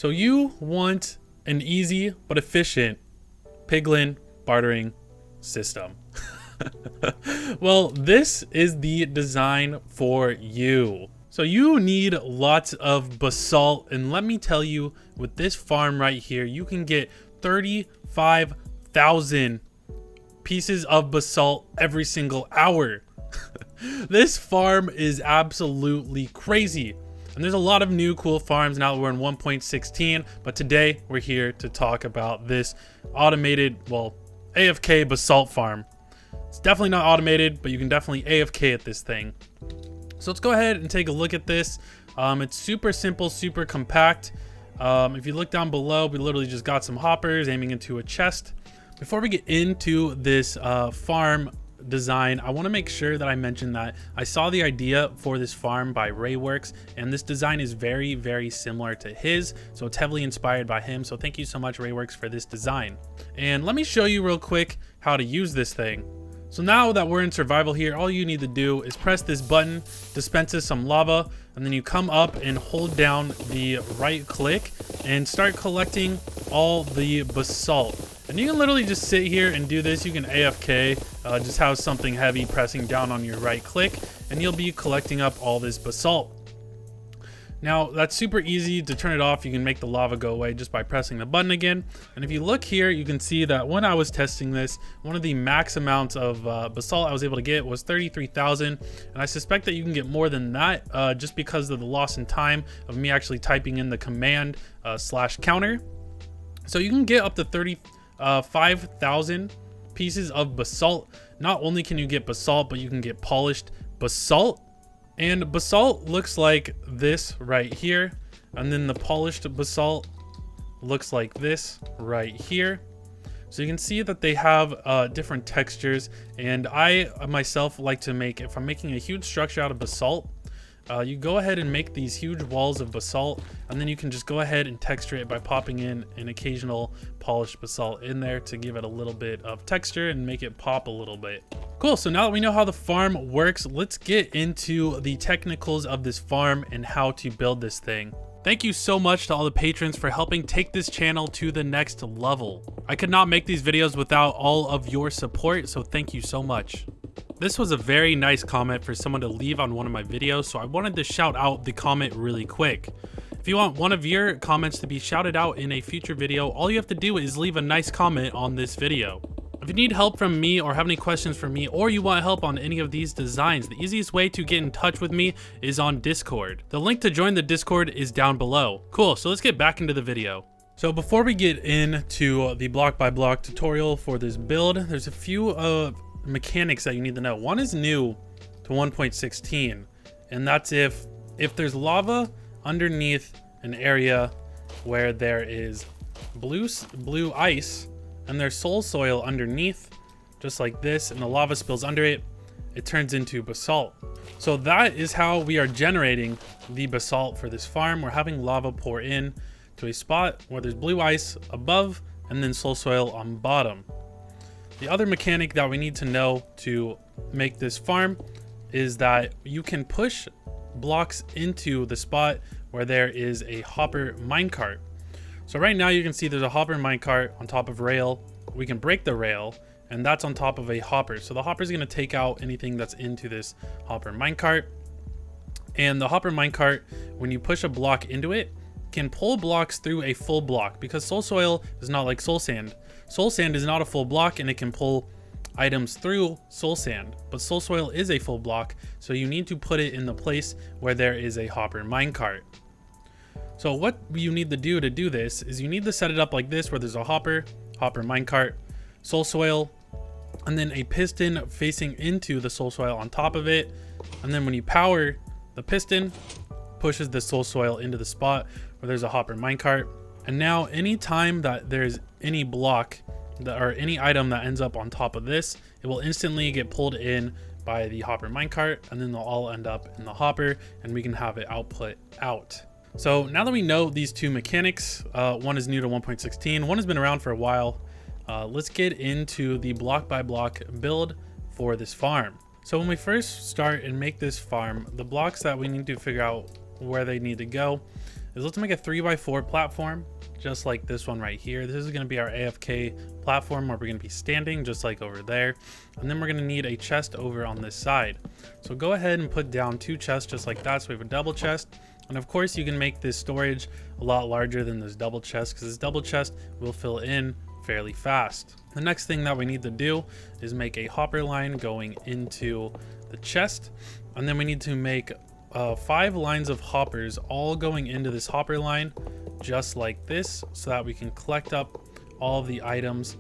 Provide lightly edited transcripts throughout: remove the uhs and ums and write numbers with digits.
So you want an easy but efficient piglin bartering system. Well, this is the design for you. So you need lots of basalt, and let me tell you, with this farm right here, you can get 35,000 pieces of basalt every single hour. This farm is absolutely crazy. And there's a lot of new cool farms now that we're in 1.16, but today we're here to talk about this automated, well, AFK basalt farm. It's definitely not automated, but you can definitely AFK at this thing. So let's go ahead and take a look at this. It's super simple, super compact. If you look down below, we literally just got some hoppers aiming into a chest. Before we get into this farm design, I want to make sure that I mention that I saw the idea for this farm by Rayworks, and this design is very, very similar to his, so it's heavily inspired by him. So thank you so much, Rayworks, for this design. And let me show you real quick how to use this thing. So now that we're in survival here, all you need to do is press this button, dispenses some lava, and then you come up and hold down the right click and start collecting all the basalt. And you can literally just sit here and do this. You can AFK, just have something heavy pressing down on your right click, and you'll be collecting up all this basalt. Now, that's super easy to turn it off. You can make the lava go away just by pressing the button again. And if you look here, you can see that when I was testing this, one of the max amounts of basalt I was able to get was 33,000. And I suspect that you can get more than that just because of the loss in time of me actually typing in the command / counter. So you can get up to 35,000 pieces of basalt. Not only can you get basalt, but you can get polished basalt. And basalt looks like this right here, and then the polished basalt looks like this right here. So you can see that they have different textures, and I myself like to make, if I'm making a huge structure out of basalt, you go ahead and make these huge walls of basalt, and then you can just go ahead and texture it by popping in an occasional polished basalt in there to give it a little bit of texture and make it pop a little bit. Cool, so now that we know how the farm works, let's get into the technicals of this farm and how to build this thing. Thank you so much to all the patrons for helping take this channel to the next level. I could not make these videos without all of your support, so thank you so much. This was a very nice comment for someone to leave on one of my videos, so I wanted to shout out the comment really quick. If you want one of your comments to be shouted out in a future video, all you have to do is leave a nice comment on this video. If you need help from me or have any questions for me, or you want help on any of these designs, the easiest way to get in touch with me is on Discord. The link to join the Discord is down below. Cool, so let's get back into the video. So before we get into the block by block tutorial for this build, there's a few mechanics that you need to know. One is new to 1.16, and that's if there's lava underneath an area where there is blue ice and there's soul soil underneath, just like this, and the lava spills under it, it turns into basalt. So that is how we are generating the basalt for this farm. We're having lava pour in to a spot where there's blue ice above and then soul soil on bottom. The other mechanic that we need to know to make this farm is that you can push blocks into the spot where there is a hopper minecart. So right now you can see there's a hopper minecart on top of rail. We can break the rail, and that's on top of a hopper. So the hopper is going to take out anything that's into this hopper minecart. And the hopper minecart, when you push a block into it, can pull blocks through a full block, because soul soil is not like soul sand. Soul sand is not a full block, and it can pull items through soul sand, but soul soil is a full block, so you need to put it in the place where there is a hopper minecart. So what you need to do this is you need to set it up like this, where there's a hopper minecart, soul soil, and then a piston facing into the soul soil on top of it. And then when you power, the piston pushes the soul soil into the spot where there's a hopper minecart. And now anytime that there's any block or any item that ends up on top of this, it will instantly get pulled in by the hopper minecart, and then they'll all end up in the hopper, and we can have it output out. So now that we know these two mechanics, one is new to 1.16, one has been around for a while, let's get into the block by block build for this farm. So when we first start and make this farm, the blocks that we need to figure out where they need to go is let's make a 3x4 platform, just like this one right here. This is going to be our AFK platform where we're going to be standing just like over there. And then we're going to need a chest over on this side. So go ahead and put down 2 chests just like that. So we have a double chest. And of course you can make this storage a lot larger than this double chest, because this double chest will fill in fairly fast. The next thing that we need to do is make a hopper line going into the chest. And then we need to make 5 lines of hoppers all going into this hopper line just like this, so that we can collect up all of the items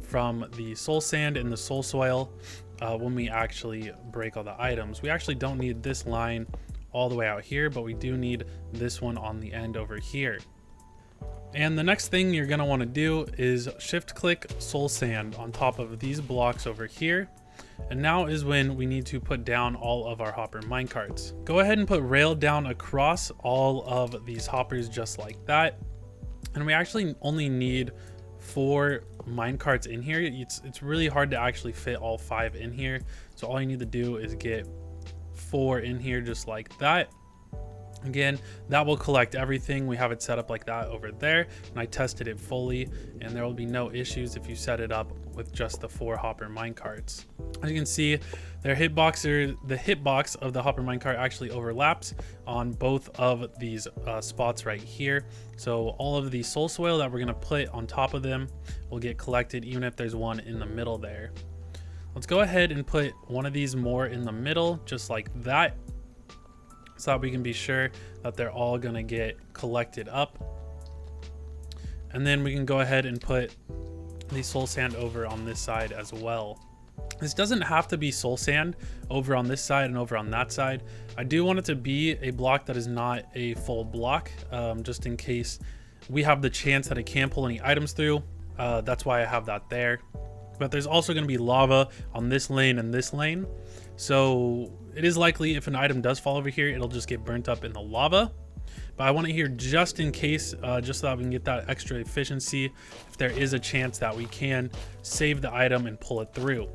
from the soul sand and the soul soil when we actually break all the items. We actually don't need this line all the way out here, but we do need this one on the end over here. And the next thing you're going to want to do is shift click soul sand on top of these blocks over here. And now is when we need to put down all of our hopper minecarts. Go ahead and put rail down across all of these hoppers just like that. And we actually only need 4 minecarts in here. It's really hard to actually fit all 5 in here. So all you need to do is get 4 in here just like that. Again, that will collect everything. We have it set up like that over there, and I tested it fully, and there will be no issues if you set it up with just the 4 hopper minecarts. As you can see, the hitbox of the hopper minecart actually overlaps on both of these spots right here. So all of the soul soil that we're going to put on top of them will get collected, even if there's one in the middle there. Let's go ahead and put one of these more in the middle, just like that, so that we can be sure that they're all going to get collected up. And then we can go ahead and put the soul sand over on this side as well. This doesn't have to be soul sand over on this side and over on that side. I do want it to be a block that is not a full block, just in case we have the chance that it can pull any items through. That's why I have that there. But there's also going to be lava on this lane and this lane. So it is likely if an item does fall over here, it'll just get burnt up in the lava. But I want it here just in case, just so that we can get that extra efficiency if there is a chance that we can save the item and pull it through.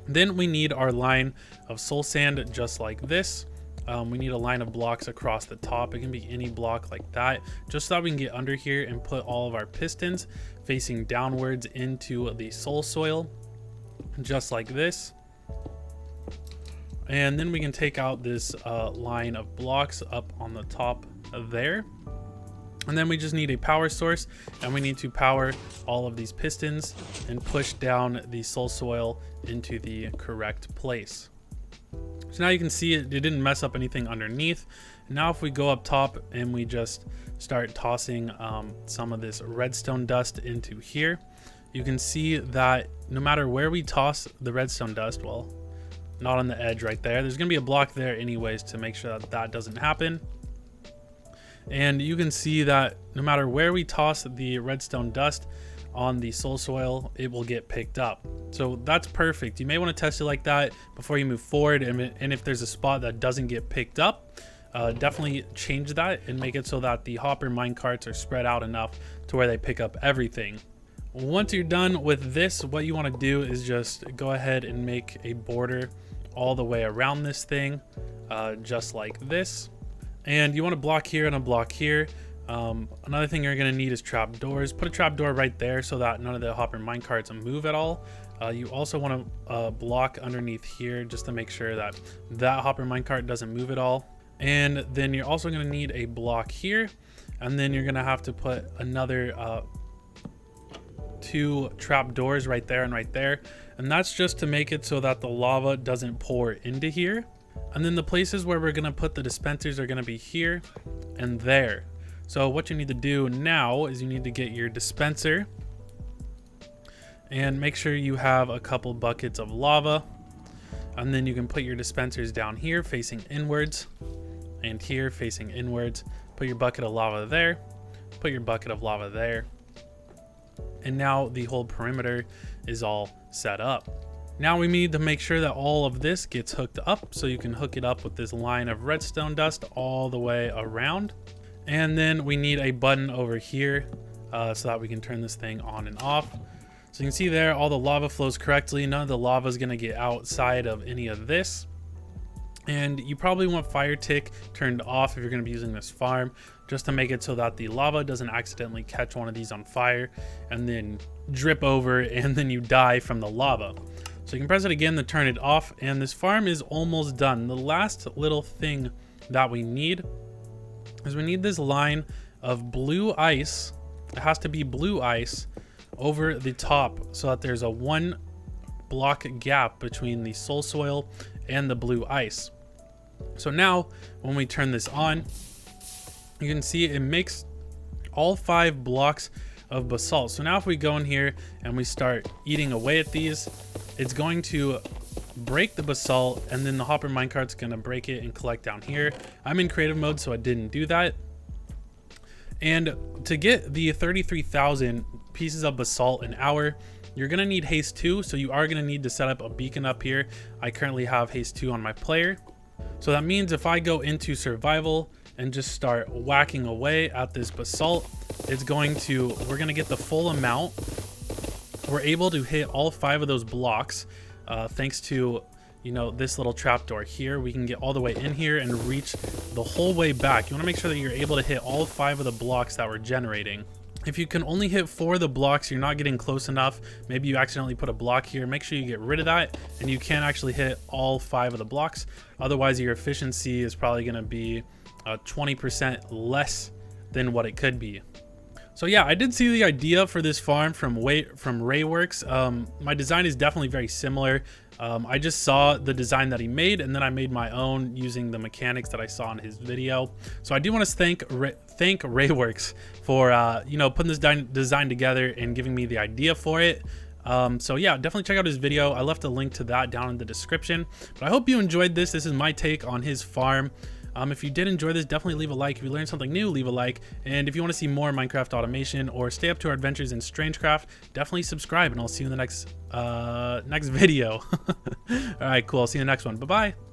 Then we need our line of soul sand just like this. We need a line of blocks across the top. It can be any block like that, just so that we can get under here and put all of our pistons facing downwards into the soul soil, just like this. And then we can take out this line of blocks up on the top of there. And then we just need a power source, and we need to power all of these pistons and push down the soul soil into the correct place. So now you can see it didn't mess up anything underneath. And now if we go up top and we just start tossing some of this redstone dust into here, you can see that no matter where we toss the redstone dust, well, not on the edge right there, there's gonna be a block there anyways to make sure that that doesn't happen. And you can see that no matter where we toss the redstone dust on the soul soil, it will get picked up. So that's perfect. You may want to test it like that before you move forward, and if there's a spot that doesn't get picked up, definitely change that and make it so that the hopper minecarts are spread out enough to where they pick up everything. Once you're done with this, what you want to do is just go ahead and make a border all the way around this thing, just like this. And you want a block here and a block here. Another thing you're going to need is trap doors. Put a trap door right there so that none of the hopper minecarts move at all. You also want to block underneath here just to make sure that that hopper minecart doesn't move at all. And then you're also going to need a block here, and then you're going to have to put another 2 trap doors right there and right there. And that's just to make it so that the lava doesn't pour into here. And then the places where we're going to put the dispensers are going to be here and there. So what you need to do now is you need to get your dispenser and make sure you have a couple buckets of lava. And then you can put your dispensers down here facing inwards and here facing inwards. Put your bucket of lava there, put your bucket of lava there. And now the whole perimeter is all set up. Now we need to make sure that all of this gets hooked up, so you can hook it up with this line of redstone dust all the way around. And then we need a button over here so that we can turn this thing on and off. So you can see there, all the lava flows correctly. None of the lava is going to get outside of any of this. And you probably want fire tick turned off if you're going to be using this farm, just to make it so that the lava doesn't accidentally catch one of these on fire and then drip over and then you die from the lava. So you can press it again to turn it off, and this farm is almost done. The last little thing that we need is we need this line of blue ice. It has to be blue ice over the top so that there's a 1 block gap between the soul soil and the blue ice. So now when we turn this on, you can see it makes all 5 blocks of basalt. So now if we go in here and we start eating away at these, it's going to break the basalt, and then the hopper minecart's gonna break it and collect down here. I'm in creative mode, so I didn't do that. And to get the 33,000 pieces of basalt an hour, you're gonna need haste 2, so you are gonna need to set up a beacon up here. I currently have haste 2 on my player. So that means if I go into survival and just start whacking away at this basalt, we're gonna get the full amount. We're able to hit all 5 of those blocks thanks to, you know, this little trapdoor here. We can get all the way in here and reach the whole way back. You want to make sure that you're able to hit all 5 of the blocks that we're generating. If you can only hit 4 of the blocks, you're not getting close enough. Maybe you accidentally put a block here. Make sure you get rid of that, and you can actually hit all 5 of the blocks. Otherwise, your efficiency is probably going to be 20% less than what it could be. So yeah, I did see the idea for this farm from Rayworks. My design is definitely very similar. I just saw the design that he made, and then I made my own using the mechanics that I saw in his video. So I do want to thank Rayworks for you know, putting this design together and giving me the idea for it. So yeah, definitely check out his video. I left a link to that down in the description. But I hope you enjoyed this. This is my take on his farm. If you did enjoy this, definitely leave a like. If you learned something new, leave a like. And if you want to see more Minecraft automation or stay up to our adventures in Strangecraft, definitely subscribe, and I'll see you in the next video. All right, cool. I'll see you in the next one. Bye-bye.